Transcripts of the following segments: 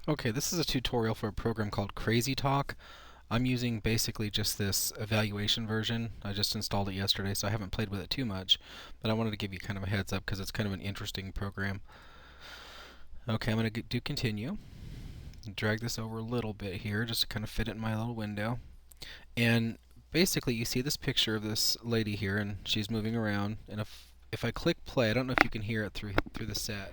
Okay, this is a tutorial for a program called Crazy Talk. I'm using basically just this evaluation version. I just installed it yesterday, so I haven't played with it too much, but I wanted to give you kind of a heads up because it's kind of an interesting program. Okay, I'm going to do continue. Drag this over a little bit here just to kind of fit it in my little window. And basically you see this picture of this lady here and she's moving around, and if I click play, I don't know if you can hear it through the set.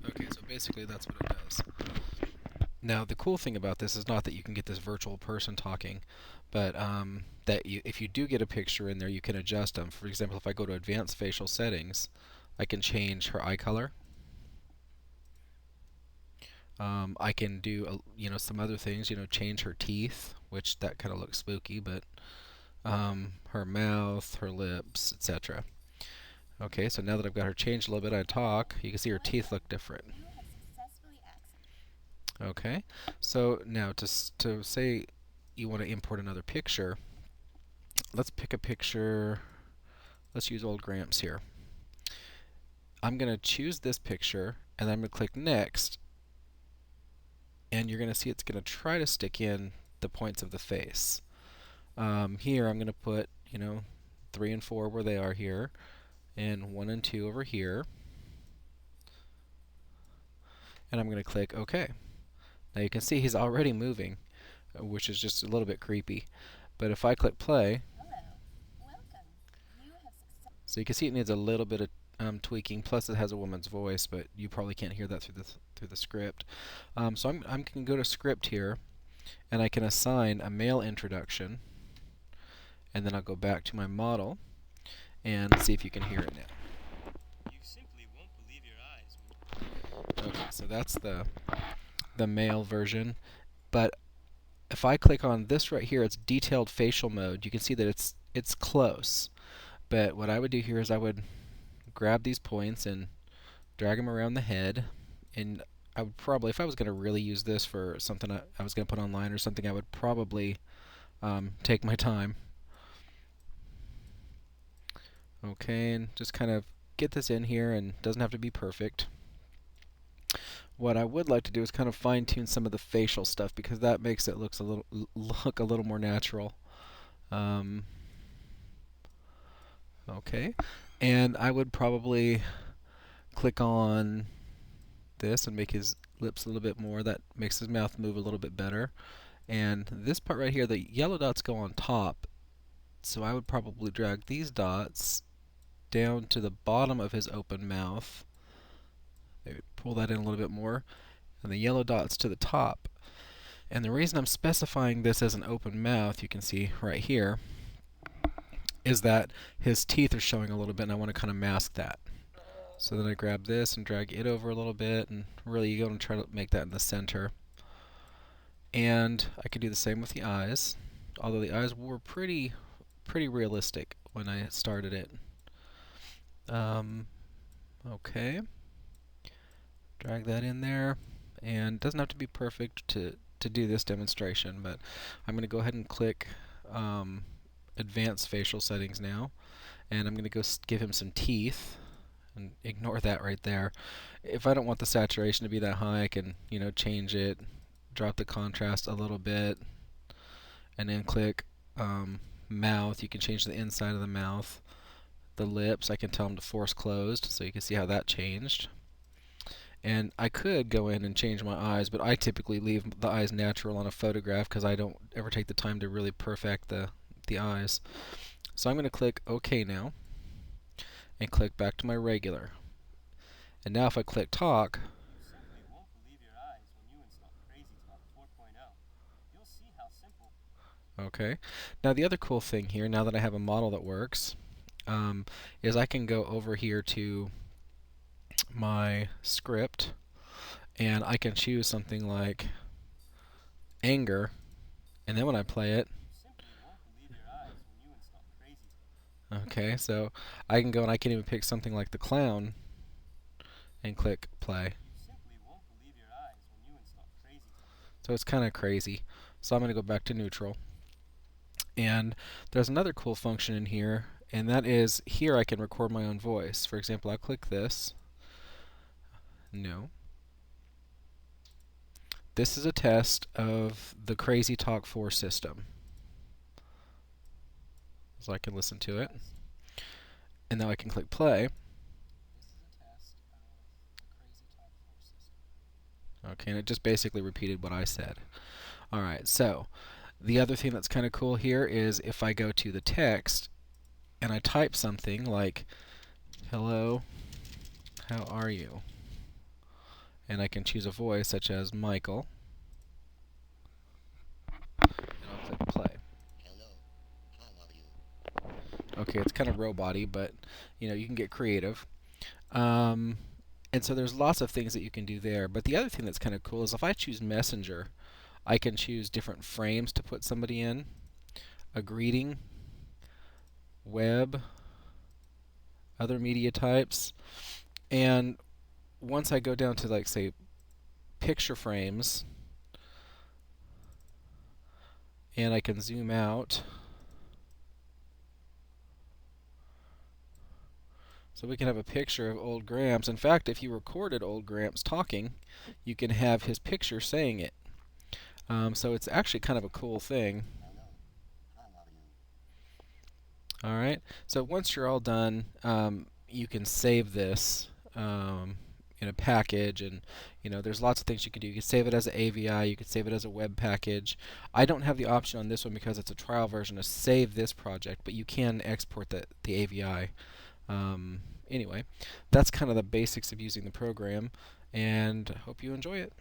Okay, so basically that's what it does. Now, the cool thing about this is not that you can get this virtual person talking, but that if you do get a picture in there, you can adjust them. For example, if I go to advanced facial settings, I can change her eye color. I can do some other things, change her teeth, which that kind of looks spooky, but her mouth, her lips, etc. Okay, so now that I've got her changed a little bit, I talk, you can see her teeth look different. Okay, so now to say you want to import another picture, let's pick a picture. Let's use old Gramps here. I'm going to choose this picture, and then I'm going to click Next, and you're going to see it's going to try to stick in the points of the face. Here I'm going to put, 3 and 4 where they are here, and 1 and 2 over here, and I'm going to click OK. Now you can see he's already moving, which is just a little bit creepy. But if I click play, so you can see it needs a little bit of tweaking. Plus, it has a woman's voice, but you probably can't hear that through the script. So I'm going to go to script here, and I can assign a male introduction, and then I'll go back to my model and see if you can hear it now. Okay, so that's the male version. But if I click on this right here, it's detailed facial mode. You can see that it's close. But what I would do here is I would grab these points and drag them around the head, and I would probably, if I was going to really use this for something I was going to put online or something, I would probably take my time. Okay, and just kind of get this in here, and it doesn't have to be perfect. What I would like to do is kind of fine-tune some of the facial stuff because that makes it look a little more natural. Okay, and I would probably click on this and make his lips a little bit more. That makes his mouth move a little bit better. And this part right here, the yellow dots go on top, so I would probably drag these dots down to the bottom of his open mouth. Maybe pull that in a little bit more, and the yellow dots to the top. And the reason I'm specifying this as an open mouth, you can see right here, is that his teeth are showing a little bit, and I want to kind of mask that. So then I grab this and drag it over a little bit, and really you go and try to make that in the center. And I could do the same with the eyes, although the eyes were pretty realistic when I started it. Okay, drag that in there, and it doesn't have to be perfect to do this demonstration, but I'm going to go ahead and click advanced facial settings now, and I'm going to go give him some teeth, and ignore that right there. If I don't want the saturation to be that high, I can change it, drop the contrast a little bit, and then click mouth. You can change the inside of the mouth. The lips, I can tell them to force closed, so you can see how that changed. And I could go in and change my eyes, but I typically leave the eyes natural on a photograph because I don't ever take the time to really perfect the eyes. So I'm going to click OK now, and click back to my regular. And now if I click talk, okay. Now the other cool thing here, now that I have a model that works, is I can go over here to my script, and I can choose something like anger, and then when I play it, okay, so I can go and I can even pick something like the clown and click play. So it's kind of crazy. So I'm going to go back to neutral. And there's another cool function in here, and that is here I can record my own voice. For example, I'll click this, No. This is a test of the Crazy Talk 4 system. So I can listen to it. And now I can click play. Okay, and it just basically repeated what I said. Alright, so the other thing that's kind of cool here is if I go to the text and I type something like, hello, how are you? And I can choose a voice such as Michael. And I'll click play. Okay, it's kind of robot-y, but you can get creative. And so there's lots of things that you can do there. But the other thing that's kind of cool is if I choose Messenger, I can choose different frames to put somebody in. A greeting, web, other media types. And once I go down to, like, say, picture frames, and I can zoom out, so we can have a picture of old Gramps. In fact, if you recorded old Gramps talking, you can have his picture saying it. So it's actually kind of a cool thing. All right. So once you're all done, you can save this in a package, and there's lots of things you can do. You can save it as an AVI. You can save it as a web package. I don't have the option on this one because it's a trial version to save this project, but you can export the AVI. Anyway, that's kind of the basics of using the program, and I hope you enjoy it.